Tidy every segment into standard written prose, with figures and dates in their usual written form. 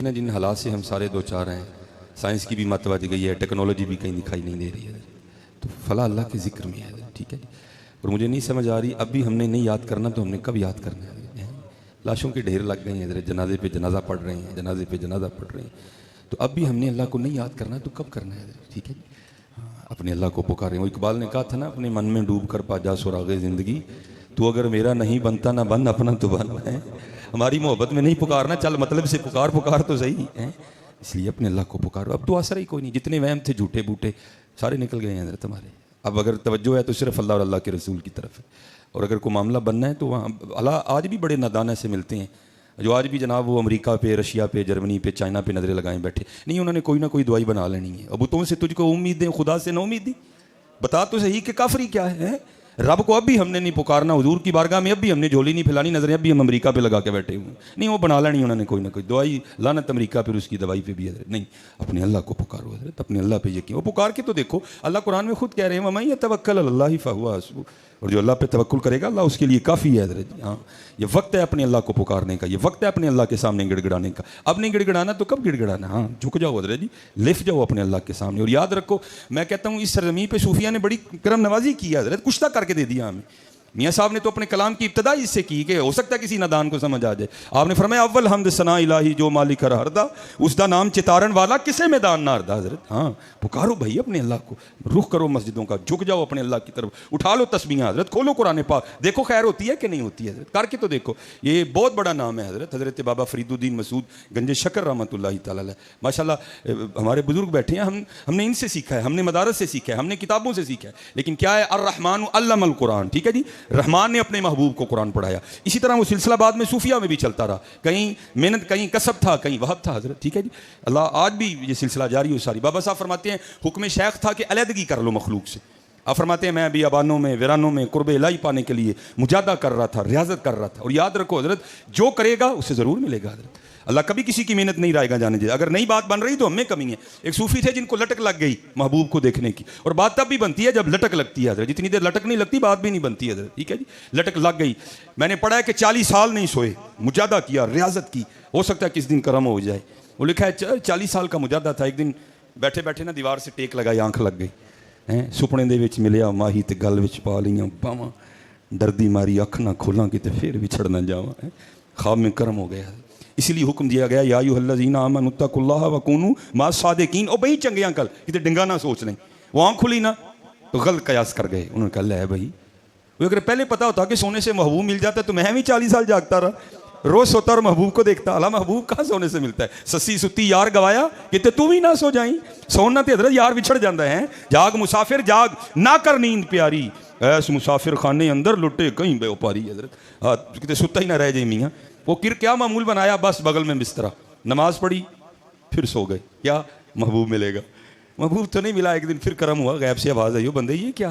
जिन हालात से हम सारे दो चार हैं, साइंस की भी मत बच गई है, टेक्नोलॉजी भी कहीं दिखाई नहीं दे रही है, तो फला अल्लाह के ज़िक्र में है। ठीक है जी। और मुझे नहीं समझ आ रही, अब भी हमने नहीं याद करना तो हमने कब याद करना है? लाशों के ढेर लग गए हैं इधर, जनाजे पे जनाजा पढ़ रहे हैं, जनाजे पे जनाजा पढ़ रहे हैं, तो अब भी हमने अल्लाह को नहीं याद करना तो कब करना है? ठीक है जी। अपने अल्लाह को पुकारें। वो इकबाल ने कहा था ना, अपने मन में डूब कर पा जा सुरागे ज़िंदगी, तू अगर मेरा नहीं बनता ना बन, अपना तो बन है। हमारी मोहब्बत में नहीं पुकारना, चल मतलब से पुकार पुकार तो सही है। इसलिए अपने अल्लाह को पुकारो। अब तो असर ही कोई नहीं, जितने वहम थे झूठे बूटे सारे निकल गए हैं हज़रत हमारे। अब अगर तवज्जो है तो सिर्फ अल्लाह और अल्लाह के रसूल की तरफ है, और अगर कोई मामला बनना है तो वहाँ अल्लाह आज भी बड़े नादान से मिलते हैं, जो आज भी जनाब वो अमेरिका पे, रशिया पे, जर्मनी पे, चाइना पे नज़रें लगाएं बैठे नहीं, उन्होंने कोई ना कोई दवाई बना लेनी है। अब बुतों से तुझको उम्मीदें, खुदा से ना उम्मीदी। बता तो सही कि काफरी क्या है? रब को अब भी हमने नहीं पुकारना, हुजूर की बारगाह में अब भी हमने झोली नहीं फैलानी, नजरें अब भी हम अमेरिका पे लगा के बैठे हुए नहीं। वो बना लेनी उन्होंने कोई ना कोई दवाई, लानत अमेरिका पे, उसकी दवाई पे भी हजरत नहीं। अपने अल्लाह को पुकारो हजरत, अपने अल्लाह पे यकीन। वो पुकार के तो देखो, अल्लाह कुरान में खुद कह रहे हैं वमन यतवक्कल अलल्लाहि फहुवा हस्बुह, और जो अल्लाह पे तवक्कुल करेगा अल्लाह उसके लिए काफ़ी है हजरत। हाँ, ये वक्त है अपने अल्लाह को पुकारने का, ये वक्त है अपने अल्लाह के सामने गिड़गिड़ाने का। अब नहीं गिड़गिड़ाना तो कब गिड़गिड़ाना? हाँ, झुक जाओ हजरत जी, लिफ्ट जाओ अपने अल्लाह के सामने। और याद रखो, मैं कहता हूँ इस सरजमीन पे सूफिया ने बड़ी करम नवाजी की है हजरत, कुछ तक करके दे दिया हमें। मियाँ साहब ने तो अपने कलाम की इब्तदा इससे की कि हो सकता है किसी नादान को समझ आ जाए। आपने फरमाया अव्वल हमद सना इलाही जो मालिक हर हरदा, उसका नाम चितारन वाला किसे मैदान ना हरदा। हजरत हाँ, पुकारो भाई अपने अल्लाह को, रुख करो मस्जिदों का, झुक जाओ अपने अल्लाह की तरफ, उठा लो तस्बीहां हजरत, खोलो कुरान पाक, देखो खैर होती है कि नहीं होती है हजरत, करके तो देखो। ये बहुत बड़ा नाम है हजरत, हजरत बाबा फरीदुद्दीन मसूद गंजे शकर रहमतुल्लाहि तआला अलैह। माशाल्लाह हमारे बुजुर्ग बैठे हैं, हमने इनसे सीखा है, हमने मदारस से सीखा है, हमने किताबों से सीखा है। लेकिन क्या है, अर्रहमान अल्लमल कुरान। ठीक है जी, रहमान ने अपने महबूब को कुरान पढ़ाया। इसी तरह वो सिलसिला बाद में सूफिया में भी चलता रहा, कहीं मेहनत, कहीं कसब था, कहीं वहब था हजरत। ठीक है जी, अल्लाह आज भी ये सिलसिला जारी हो सारी। बाबा साहब फरमाते हैं हुक्म शेख था कि अलहदगी कर लो मखलूक से। आप फरमाते हैं मैं अभी अबानों में, वीरानों में कुर्बे इलाही पाने के लिए मुजादा कर रहा था, रियाजत कर रहा था। और याद रखो हजरत, जो करेगा उससे ज़रूर मिलेगा हजरत। अल्लाह कभी किसी की मेहनत नहीं रायगा जाने दे। अगर नई बात बन रही तो हमें कमी है। एक सूफी थे जिनको लटक लग गई महबूब को देखने की, और बात तब भी बनती है जब लटक लगती है हजरत, जितनी देर लटक नहीं लगती बात भी नहीं बनती है हजरत। ठीक है जी, लटक लग गई। मैंने पढ़ा है कि 40 साल नहीं सोए, मुजादा किया, रियाजत की, हो सकता है किस दिन करम हो जाए। वो लिखा है 40 साल का मुजादा था। एक दिन बैठे बैठे ना दीवार से टेक लगाई, आंख लग गई हैं, सुपने दे विच मिलिया माही ते गल विच पा लियां बावां, डरदी मारी अख ना खोलां किते फिर विछड़ ना जावां, ख्वाब में करम हो गया। इसीलिए हुक्म दिया गया या अय्युहल्लज़ीना आमनु तक़ुल्लाह व कूनू माअ सादिकीन। ओ भाई चंगे अंकल किते डिंगा ना सोच लें। वो आँख खुली ना तो गलत कयास कर गए। उन्होंने कहा ले भाई, वो अगर पहले पता होता कि सोने से महबूब मिल जाता तो मैं भी 40 साल जागता रहा, रोज सोता और महबूब को देखता। अला महबूब कहाँ सोने से मिलता है? सस्सी सुती यार गवाया कि तू भी ना सो जाई, सोना ते हजरत यार विछड़ जाता है। जाग मुसाफिर जाग, ना कर नींद प्यारी, ऐस मुसाफिर खाने अंदर लुटे कहीं बेवपारी। हजरत हाँ, कितने सुता ही ना रह जाए मियाँ। वो क्या मामूल बनाया, बस बगल में बिस्तरा, नमाज पढ़ी, फिर सो गए। क्या महबूब मिलेगा? महबूब तो नहीं मिला। एक दिन फिर करम हुआ, गैब से आवाज़ आई, हो बंदे ये क्या,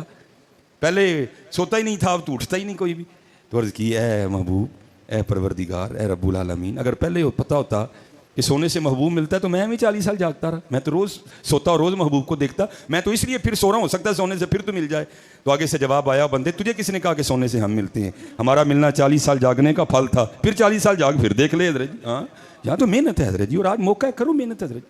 पहले सोता ही नहीं था, अब तो उठता ही नहीं कोई भी। तो अर्ज़ की ए महबूब, ए परवरदिगार, ए रब्बुल आलमीन, अगर पहले पता होता कि सोने से महबूब मिलता है तो मैं भी 40 साल जागता रहा। मैं तो रोज़ सोता और रोज़ महबूब को देखता, मैं तो इसलिए फिर सो रहा हूँ, हो सकता है सोने से फिर तो मिल जाए। तो आगे से जवाब आया, बंदे तुझे किसने कहा कि सोने से हम मिलते हैं? हमारा मिलना 40 साल जागने का फल था, फिर 40 साल जाग फिर देख ले हजरत जी। हाँ, यहाँ तो मेहनत है हजरत जी, और आज मौका है, करो मेहनत हजरत,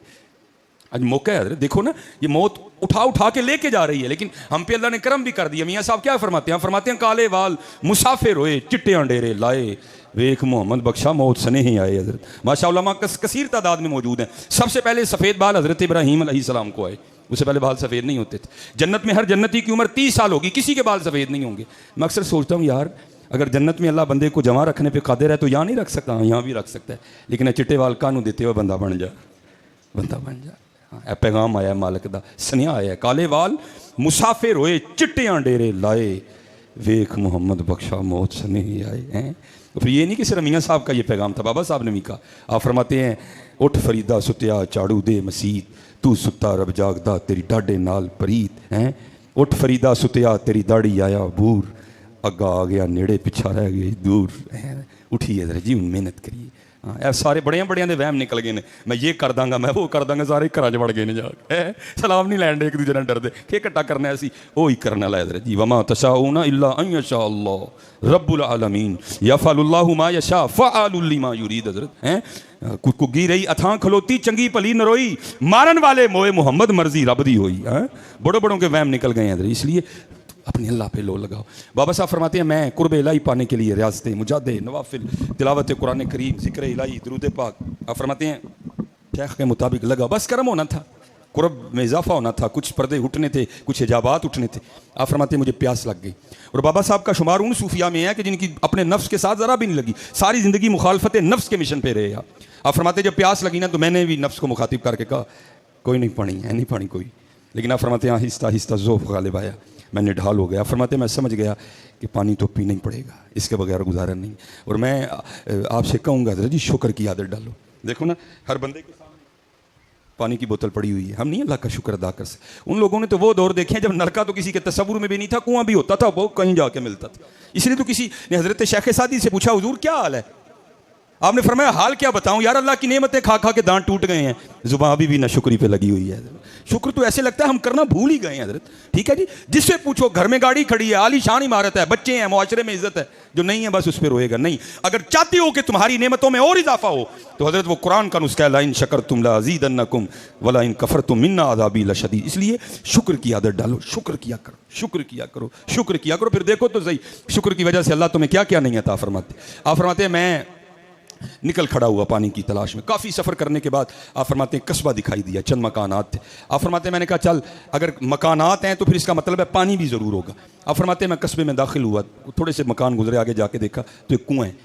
आज मौका है हजरत। देखो ना, ये मौत उठा उठा के लेके जा रही है, लेकिन हम पे अल्लाह ने करम भी कर दिया। मियाँ साहब क्या फरमाते हैं? फरमाते हैं काले वाल मुसाफिर होए, चिट्टे डेरे लाए, वेख मोहम्मद बख्शा मौत सने ही आए। हजरत माशाअल्लाह कसीर तादाद में मौजूद हैं। सबसे पहले सफ़ेद बाल हजरत इब्राहीम अलैहिस्सलाम को आए, उससे पहले बाल सफ़ेद नहीं होते थे। जन्नत में हर जन्नती की उम्र 30 साल होगी, किसी के बाल सफ़ेद नहीं होंगे। मैं अक्सर सोचता हूँ यार, अगर जन्नत में अल्लाह बंदे को जमा रखने पे कादिर है तो यहाँ नहीं रख सकता, यहाँ भी रख सकता है। लेकिन चिट्टे वाल कानू देते हुए बंदा बन जा, बंदा बन जा। हाँ, पैगाम आया मालिक दा, सनिया आया, काले वाल मुसाफिर होए, चिट्टियां डेरे लाए, वेख मोहम्मद बख्शा मौत सने ही आए हैं। तो फिर ये नहीं कि सिर्फ मियाँ साहब का ये पैगाम था, बाबा साहब ने भी कहा। आप फरमाते हैं उठ फरीदा सुत्या झाड़ू दे मसीत, तू सुता रब जागदा तेरी डाडे नाल परीत हैं। उठ फरीदा सुत्या तेरी दाड़ी आया बूर, अग्गा आ गया नेड़े पिछा रह गई दूर। उठिए जरा जी, मेहनत करिए। हाँ ਇਹ ਸਾਰੇ ਬੜਿਆਂ ਬੜਿਆਂ ਦੇ ਵਹਿਮ ਨਿਕਲ ਗਏ ਨੇ ਮੈਂ ਇਹ ਕਰ ਦਾਂਗਾ ਮੈਂ ਉਹ ਕਰ ਦਾਂਗਾ ਸਾਰੇ ਘਰਾਂ 'ਚ ਵੜ ਗਏ ਨੇ ਜਾ ਕੇ ਸਲਾਮ ਨਹੀਂ ਲੈਣ ਦੇ ਇੱਕ ਦੂਜੇ ਨਾਲ ਡਰਦੇ ਕਿ ਇਕੱਠਾ ਕਰਨਾ ਅਸੀਂ ਉਹ ਹੀ ਕਰਨ ਵਾਲਾ ਹੈ ਜੀ ਵਮਾ ਤਸ਼ਾਊਨਾ ਇਲਾ ਅਨ ਯਸ਼ਾ ਅੱਲਾਹ रब्बुल आलमीन यफ़अलुल्लाहु मा यशा फ़अलु लिमा युरीद हज़रत हैं कुगी रही अथां खलोती चंगी भली नरोई मारन वाले मोए मोहम्मद मर्जी रब दी होई हैं बड़ों बड़ों के वहम निकल गए हैं इसलिए अपने अल्लाह पे लो लगाओ। बाबा साहब फरमाते हैं मैं कुर्ब इलाही पाने के लिए रियासतें मुजादे नवाफिल तिलावत कुरान करीम ज़िक्र इलाही दुरूद पाक आप फरमाते हैं शेख के मुताबिक लगा बस कर्म होना था कुर्ब में इजाफा होना था कुछ पर्दे उठने थे कुछ हिजाबात उठने थे। आप फरमाते मुझे प्यास लग गई और बाबा साहब का शुमार उन सूफिया में है कि जिनकी अपने नफ्स के साथ ज़रा भी नहीं लगी सारी ज़िंदगी मुखालफत नफ्स के मिशन पे रहे। आप फरमाते जब प्यास लगी ना तो मैंने भी नफ्स को मुखातिब करके कहा कोई नहीं पानी है नहीं पानी कोई लेकिन आप फरमाते आहिस्ता आहिस्ता ज़ोफ़ गालिब आया मैं निढाल हो गया। फरमाते मैं समझ गया कि पानी तो पीना ही पड़ेगा इसके बगैर गुजारा नहीं और मैं आपसे कहूँगा ज़रा जी शुक्र की आदत डालो। देखो ना हर बंदे के पानी की बोतल पड़ी हुई है हम नहीं अल्लाह का शुक्र अदा कर सकते। उन लोगों ने तो वो दौर देखे हैं जब नलका तो किसी के तस्वुर में भी नहीं था कुआं भी होता था वो कहीं जाके मिलता था। इसलिए तो किसी ने हज़रत शेख सादी से पूछा हुजूर क्या हाल है आपने फरमाया हाल क्या बताऊं यार अल्लाह की नेमतें खा खा के दांत टूट गए हैं जुबान अभी भी ना शुक्री पे लगी हुई है। शुक्र तो ऐसे लगता है हम करना भूल ही गए हैं हज़रत। ठीक है जी जिससे पूछो घर में गाड़ी खड़ी है आलीशान इमारत है बच्चे हैं मुआशरे में इज्जत है जो नहीं है बस उस पर रोएगा नहीं। अगर चाहते हो कि तुम्हारी नेमतों में और इजाफा हो तो हज़रत वो कुरान का नुस्खा ला इन शकर तुम ला अज़ीदन्नकुम वला इन कफर तुम मिन्ना अज़ाबी लशदीद। इसलिए शुक्र की आदत डालो शुक्र किया करो शुक्र किया करो शुक्र किया करो फिर देखो तो सही शुक्र की वजह से अल्लाह तुम्हें क्या क्या नहीं आता फरमाते। आप फरमाते हैं मैं निकल खड़ा हुआ पानी की तलाश में काफ़ी सफ़र करने के बाद आप फरमाते हैं कस्बा दिखाई दिया चंद मकानात थे। आप फरमाते हैं मैंने कहा चल अगर मकानात हैं तो फिर इसका मतलब है पानी भी ज़रूर होगा। आप फरमाते हैं मैं कस्बे में दाखिल हुआ थोड़े से मकान गुजरे आगे जाके देखा तो एक कुआं है।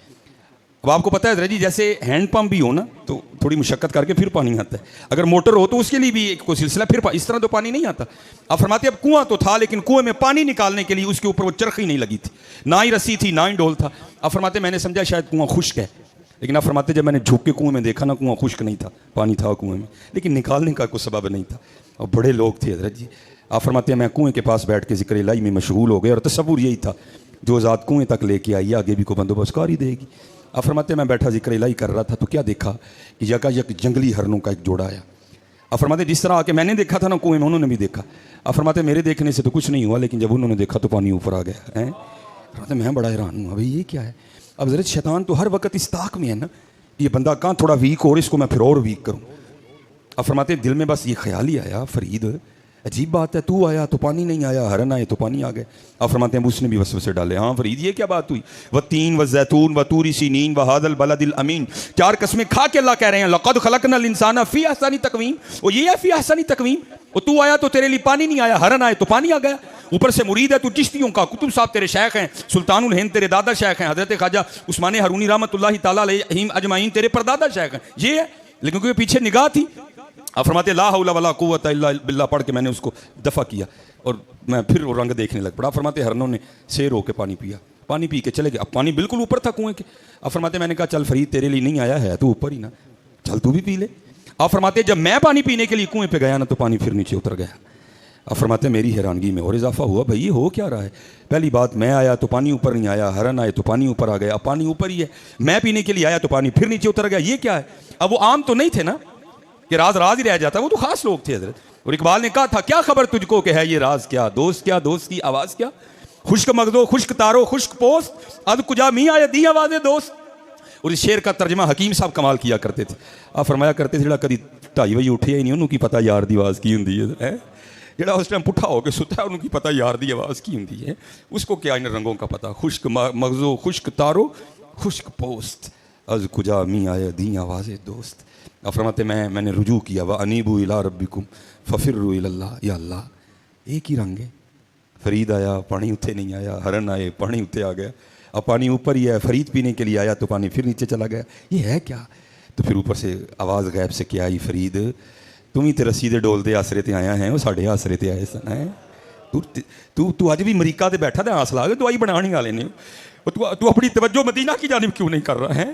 अब आपको पता है जी जैसे हैंडपम्प भी हो ना तो थोड़ी मुशक्क़त करके फिर पानी आता है अगर मोटर हो तो उसके लिए भी कोई सिलसिला फिर इस तरह तो पानी नहीं आता। आप फरमाते अब कुआं तो था लेकिन कुएं में पानी निकालने के लिए उसके ऊपर वो चरखी नहीं लगी थी ना ही रस्सी थी ना ही डोल था। आप फरमाते मैंने समझा शायद कुआं खुश्क है लेकिन आप फरमाते जब मैंने झुक के कुएं में देखा ना कुआं खुश्क नहीं था पानी था कुएं में लेकिन निकालने का कोई सबब नहीं था और बड़े लोग थे हज़रत जी। आप फरमाते हैं मैं कुएं के पास बैठ के ज़िक्र इलाही में मशगूल हो गए और तसव्वुर यही था जो ज़ात कुएं तक लेके आई आगे भी को बंदोबस्त कर ही देगी। आप फरमाते मैं बैठा ज़िक्र इलाही कर रहा था तो क्या देखा कि यकायक जंगली हरनों का एक जोड़ा आया। आप फरमाते जिस तरह आके मैंने देखा था ना कुएं में उन्होंने भी देखा। आप फरमाते मेरे देखने से तो कुछ नहीं हुआ लेकिन जब उन्होंने देखा तो पानी ऊपर आ गया है। फरमाते मैं बड़ा हैरान हूँ भाई ये क्या है। अब ज़रा शैतान तो हर वक्त इस ताक में है ना ये बंदा कहाँ थोड़ा वीक हो और इसको मैं फिर और वीक करूँ। अब फरमाते दिल में बस ये ख्याल ही आया फरीद अजीब बात है तू आया तो पानी नहीं आया हरन आए तो पानी आ गए। अब फरमाते हैं उसने भी वसवसे डाले हाँ फरीद ये क्या बात हुई व तीन व जैतून व तूरी सीनीन व हादल बलदिल अमीन चार कस्में खा के अल्लाह कह रहे हैं लक़द खलक़नल इंसाना फ़ी अहसनी तक़वीम और ये है फ़ी अहसनी तक़वीम और तू आया तो तेरे लिए पानी नहीं आया हरन आए तो पानी आ गया। ऊपर से मुरीद है तू चिश्तियों का कुतुब साहब तेरे शेख हैं सुल्तानुल हिंद तेरे दादा शेख हैं हज़रत ख्वाजा उस्मान हरूनी रहमतुल्लाहि तआला अलैहिम अजमाइन तेरे परदादा शेख हैं ये है लेकिन क्योंकि पीछे निगाह थी। आप फरमाते ला हौला वला कुव्वता इल्ला बिल्लाह पढ़ के मैंने उसको दफ़ा किया और मैं फिर वो रंग देखने लग पड़ा। फरमाते हरनों ने शेर होकर पानी पिया पानी पी के चले गए। अब पानी बिल्कुल ऊपर था कुएं के। अब फरमाते मैंने कहा चल फरीद तेरे लिए नहीं आया है तू ऊपर ही ना चल तू भी पी ले। आप फरमाते जब मैं पानी पीने के लिए कुएं पे गया ना तो पानी फिर नीचे उतर गया। अब फरमाते मेरी हैरानगी में और इजाफा हुआ भाई ये हो क्या रहा है। पहली बात मैं आया तो पानी ऊपर नहीं आया हरन आए तो पानी ऊपर आ गया अब पानी ऊपर ही है मैं पीने के लिए आया तो पानी फिर नीचे उतर गया ये क्या है। अब वो आम तो नहीं थे ना कि राज राज ही रह जाता वो तो खास लोग थे हज़रत। और इकबाल ने कहा था क्या खबर तुझको कि है ये राज क्या दोस्त की आवाज़ क्या खुश्क मगदो खुश्क तारो खुश्क पोस्त अद कुजा मी आया दी आवाज़े दोस्त। और इस शेर का तर्जमा हकीम साहब कमाल किया करते थे। आप फरमाया करते थे जरा कभी 2:30 बजे उठे ही नहीं उन्होंने की पता यार दी आवाज़ की होंगी है जरा उस टाइम पुट्ठा होकर सुता है उन्होंने पता यार दी आवाज़ की होंगी है उसको क्या इन रंगों का पता खुश्क मगजो खुश्क तारो खुश्क पोस्त अज कुजा मी आया दी आवाज़े दोस्त। अब फरमाते मैंने रुजू किया व अनीबू इला रब्बिकुम फफिर्रू इलल्लाह या अल्लाह एक ही रंग है। फरीद आया पानी उत्ते नहीं आया हरन आए पानी उत्ते आ गया अब पानी ऊपर ही है फरीद पीने के लिए आया तो पानी फिर नीचे चला गया ये है क्या। तो फिर ऊपर से आवाज़ गैब से क्या आई फरीद तुम ही तो रस्सी दे डोल दे आसरे ते आया है वो साढ़े आसरे ते आए सन है तू तू अज भी अमरीका से बैठा तो आस ला के दवाई बनाने वाले ने तू अपनी तवज्जो मदीना की जानिब क्यों नहीं कर रहा है।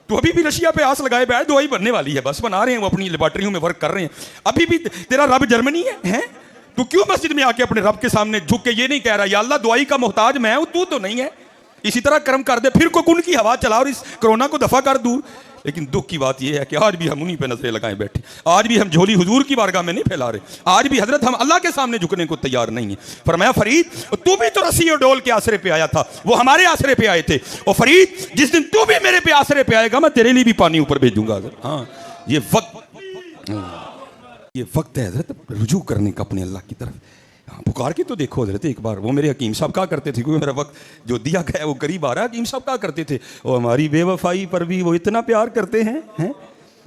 तो अभी भी रशिया पे आस लगाए बैठ दवाई बनने वाली है बस बना रहे हैं वो अपनी लेबॉर्ट्रियों में वर्क कर रहे हैं अभी भी तेरा रब जर्मनी है तू क्यों मस्जिद में आके अपने रब के सामने झुक के ये नहीं कह रहा या अल्लाह दवाई का मोहताज मैं हूं तू तो नहीं है। इसी तरह कर्म कर दे फिर कोकुन की हवा चला और इस कोरोना को दफा कर दूर लेकिन दुख की बात यह है कि आज भी हम उन्हीं पे नजरें लगाए बैठे, आज भी हम झोली हुजूर की बारगाह में नहीं फैला रहे, आज भी हजरत हम अल्लाह के सामने झुकने को तैयार नहीं है। फरमाया फरीद तू भी तो रस्सी और डोल के आसरे पे आया था, वो हमारे आसरे पे आए थे, और फरीद जिस दिन तू भी मेरे पे आसरे पे आएगा मैं तेरे लिए भी पानी ऊपर भेजूंगा। हाँ ये वक्त है हजरत रुजू करने का अपने अल्लाह की तरफ। पुकार के तो देखो हजरत एक बार। वो मेरे हकीम साहब कहा करते थे, क्योंकि मेरा वक्त जो दिया गया वो करीब आ रहा है, हकीम साहब कहा करते थे और हमारी बेवफाई पर भी वो इतना प्यार करते हैं,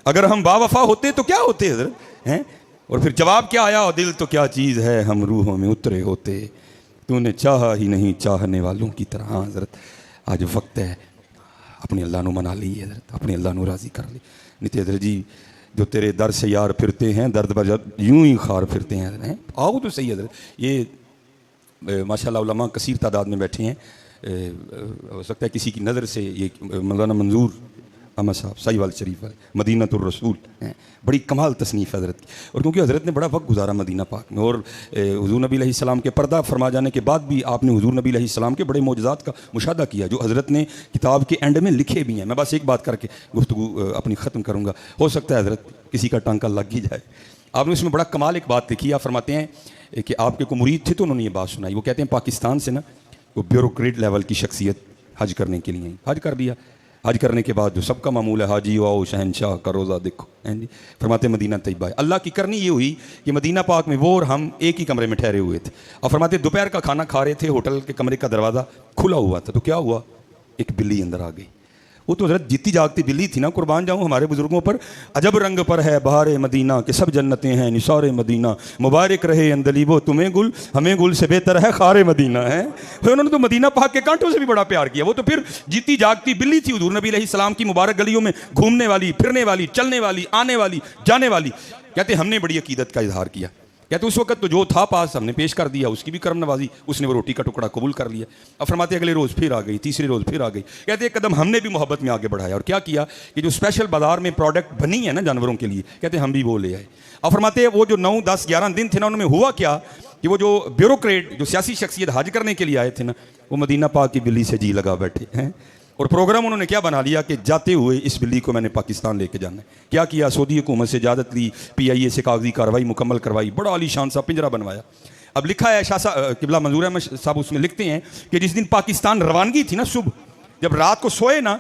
अगर हम बावफा होते तो क्या होते हजरत हैं। और फिर जवाब क्या आया, और दिल तो क्या चीज़ है हम रूहों में उतरे होते, तूने चाहा ही नहीं चाहने वालों की तरह। हाँ हजरत आज वक्त है अपने अल्लाह को मना ली हजरत, अपने अल्लाह को राज़ी कर ली। नित्य हजरत जी जो तेरे दर से यार फिरते हैं दर्द बजर यूं ही खार फिरते हैं। आओ तो सही हजरत, ये माशाल्लाह उलमा कसीर तादाद में बैठे हैं, हो सकता है किसी की नज़र से ये मौलाना मंजूर अहमद साहब साहिवाल शरीफ वाले मदीनतुर रसूल हैं, बड़ी कमाल तसनीफ़ हज़रत की। और क्योंकि हज़रत ने बड़ा वक्त गुजारा मदीना पाक में, और हुज़ूर नबी अलैहिस्सलाम के पर्दा फरमा जाने के बाद भी आपने हुज़ूर नबी अलैहिस्सलाम के बड़े मौजज़ात का मुशाहदा किया जो हज़रत ने किताब के एंड में लिखे भी हैं। मैं बस एक बात करके गुफ्तगू अपनी ख़त्म करूँगा, हो सकता है हज़रत किसी का टांका लग ही जाए। आपने उसमें बड़ा कमाल एक बात लिखी, आप फरमाते हैं कि आपके को मुरीद थे तो उन्होंने ये बात सुनाई। वो कहते हैं पाकिस्तान से ना वो ब्यूरोक्रेट लेवल की शख्सियत हज करने के लिए हज कर लिया, हज करने के बाद जो सबका मामूल है हाजी आओ शहनशाह का रोज़ा देखो हैं जी, फरमाते मदीना तैयबा। अल्लाह की करनी ये हुई कि मदीना पाक में वो और हम एक ही कमरे में ठहरे हुए थे, और फरमाते दोपहर का खाना खा रहे थे, होटल के कमरे का दरवाज़ा खुला हुआ था, तो क्या हुआ एक बिल्ली अंदर आ गई। वो तो हज़रत जीती जागती बिल्ली थी ना, कुर्बान जाऊँ हमारे बुजुर्गों पर। अजब रंग पर है बहार मदीना के सब जन्नतें हैं निसार मदीना, मुबारक रहे अंदलीबो तुम्हें गुल हमें गुल से बेहतर है खारे मदीना है। फिर उन्होंने तो मदीना पाक के कांटों से भी बड़ा प्यार किया। वो तो फिर जीती जागती बिल्ली थी हुजूर नबी अलैहिस्सलाम की मुबारक गलियों में घूमने वाली, फिरने वाली, चलने वाली, आने वाली, जाने वाली। कहते हमने बड़ी अकीदत का इजहार किया, कहते उस वक्त तो जो था पास हमने पेश कर दिया, उसकी भी करम नवाजी, उसने वो रोटी का टुकड़ा कबूल कर लिया। अब फरमाते अगले रोज़ फिर आ गई, तीसरे रोज़ फिर आ गई। कहते एक कदम हमने भी मोहब्बत में आगे बढ़ाया और क्या किया कि जो स्पेशल बाजार में प्रोडक्ट बनी है ना जानवरों के लिए, कहते हम भी वो ले आए। अब फरमाते वो जो 9, 10, 11 दिन थे ना, उनमें हुआ क्या कि वो जो ब्यूरोक्रेट जो सियासी शख्सियत हज करने के लिए आए थे ना, वो मदीना पाक की बिल्ली से जी लगा बैठे हैं। और प्रोग्राम उन्होंने क्या बना लिया कि जाते हुए इस बिल्ली को मैंने पाकिस्तान लेके जाना है। क्या किया, सऊदी हुकूमत से इजाज़त ली, PIA से कागजी कार्रवाई मुकम्मल करवाई, बड़ा आलीशान सा पिंजरा बनवाया। अब लिखा है शाह किबला मंजूर अहमद साहब उसमें लिखते हैं कि जिस दिन पाकिस्तान रवानगी थी ना, सुबह जब रात को सोए ना,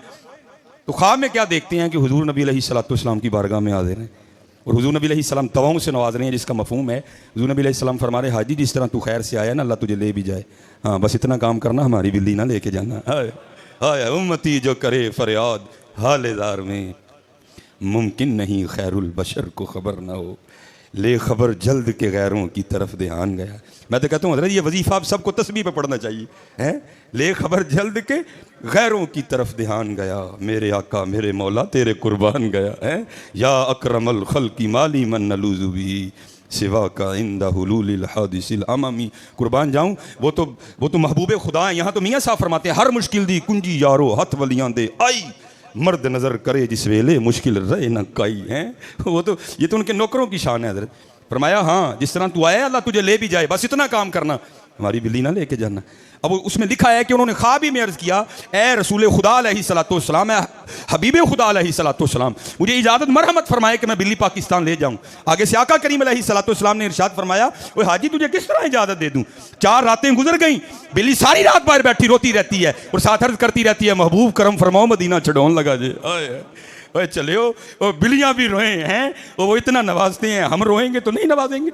तो ख्वाब में क्या देखते हैं कि हुजूर नबी अलैहिस्सलाम की बारगाह में हाज़िर हैं और हुजूर नबी अलैहिस्सलाम तवाओं से नवाज रहे हैं, जिसका मफहूम है हुजूर नबी अलैहिस्सलाम फरमा रहे हाजी जिस तरह तू खैर से आया ना अल्लाह तुझे ले भी जाए, हाँ बस इतना काम करना, हमारी बिल्ली ना लेके जाना। हाय उम्मती जो करे फरियाद हालेदार में, मुमकिन नहीं खैरुल बशर को खबर ना हो, ले खबर जल्द के गैरों की तरफ ध्यान गया। मैं तो कहता हूँ हज़रत ये वजीफ़ा आप सबको तस्बीह पे पढ़ना चाहिए हैं, ले खबर जल्द के गैरों की तरफ ध्यान गया, मेरे आका मेरे मौला तेरे कुर्बान गया है, या अकरमल खल्की माली मन नलूज़ुबी सिवा का इंदा हुलूलिल हादिसिल अमामी। कुर्बान जाऊँ वो तो महबूब खुदा हैं। यहाँ तो मियाँ साहब फरमाते हैं हर मुश्किल दी कुंजी यारो हथ वलियां दे आई, मर्द नज़र करे जिस वेले मुश्किल रहे न काई हैं। वो तो ये तो उनके नौकरों की शान है हज़रत। फरमाया हाँ जिस तरह तू आया अल्लाह तुझे ले भी जाए, बस इतना काम करना, हमारी बिल्ली ना लेके जाना। अब उसमें लिखा है कि उन्होंने ख्वाब ही में अर्ज़ किया, ए रसूल खुदा अलैहिस्सलाम, हबीब खुदा अलैहिस्सलाम, मुझे इजाज़त मरहमत फरमाए कि मैं बिल्ली पाकिस्तान ले जाऊँ। आगे से आका करीम अलैहिस्सलाम ने इरशाद फरमाया, ओए हाजी तुझे किस तरह इजाज़त दे दूँ, 4 रातें गुजर गई, बिल्ली सारी रात बाहर बैठी रोती रहती है और साथ अर्ज़ करती रहती है महबूब करम फरमाओ मदीना छड़ौन लगा जे। ओए चले हो बिल्लियाँ भी रोए हैं, वो इतना नवाजते हैं, हम रोएंगे तो नहीं नवाजेंगे।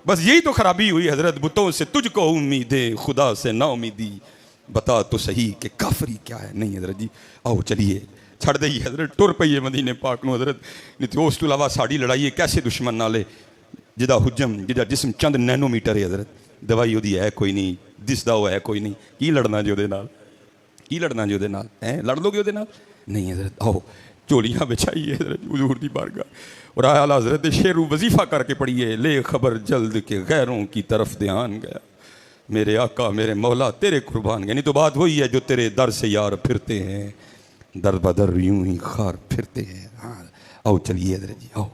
बस यही तो खराबी हुई हजरत, बुतों से तुझको उम्मीदें खुदा से ना उम्मीदी, बता तो सही कि काफरी क्या है। नहीं हजरत जी आओ चलिए छड़ दई हजरत, टुर पईए मदीने पाक नूं हजरत, नहीं तो उस तो इलावा साड़ी लड़ाई है कैसे दुश्मन नाले, जिदा हुजम जिदा जिस्म चंद नैनोमीटर है हजरत, दवाई उहदी है कोई नहीं, दिसदा वो है कोई नहीं, की लड़ना जी उहदे नाल, की लड़ना जी उहदे नाल है, लड़ लोगे उहदे नाल नहीं हजरत। आओ झोलियाँ बिछाइए हजरत हुजूर दी बारगाह और आला हजरत शेरू वजीफ़ा करके पढ़िए, ले खबर जल्द के गैरों की तरफ ध्यान गया, मेरे आका मेरे मौला तेरे कुर्बान गए। नहीं तो बात वही है जो तेरे दर से यार फिरते हैं, दर बदर यूं ही खार फिरते हैं। हाँ आओ चलिए हजरत जी आओ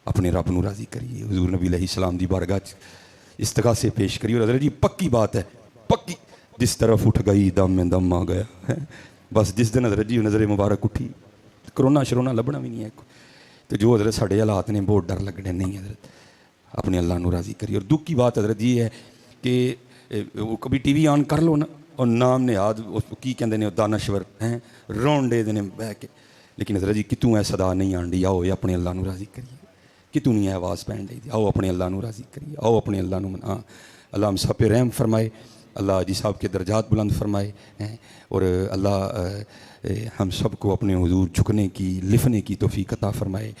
अपने रब नूं राज़ी करिए, हुजूर नबी अलैहिस्सलाम दी बारगाह इस्तग़ासे पेश करिए। और हजरत जी पक्की बात है, पक्की, जिस तरफ उठ गई दम में दम आ गया है। बस जिस दिन हजरत जी नज़र मुबारक उठी करोना शरोना लभना भी नहीं है। तो जो हज़रत साढ़े हालात ने बहुत डर लगने नहीं हज़रत, अपने अल्लाह को राज़ी करिए। और दुख की बात हज़रत ये है कि वो कभी टीवी ऑन कर लो ना और नाम ने याद की कहते हैं दानश्वर हैं रोन डे देने बह के, लेकिन हज़रत जी कितों है सदा नहीं आंदी। आओ ये अपने अल्लाह को राज़ी करिए, कितों नहीं है आवाज़ पैन दी, आओ अपने अल्लाह को राज़ी करिए, आओ अपने अल्लाह को हाँ अल्लाह हम सब पे रहम फरमाए, अल्लाह जी साहब के दर्जात बुलंद फरमाए हैं, और अल्लाह हम सब को अपने हुजूर झुकने की लिखने की तौफीक अता फरमाए।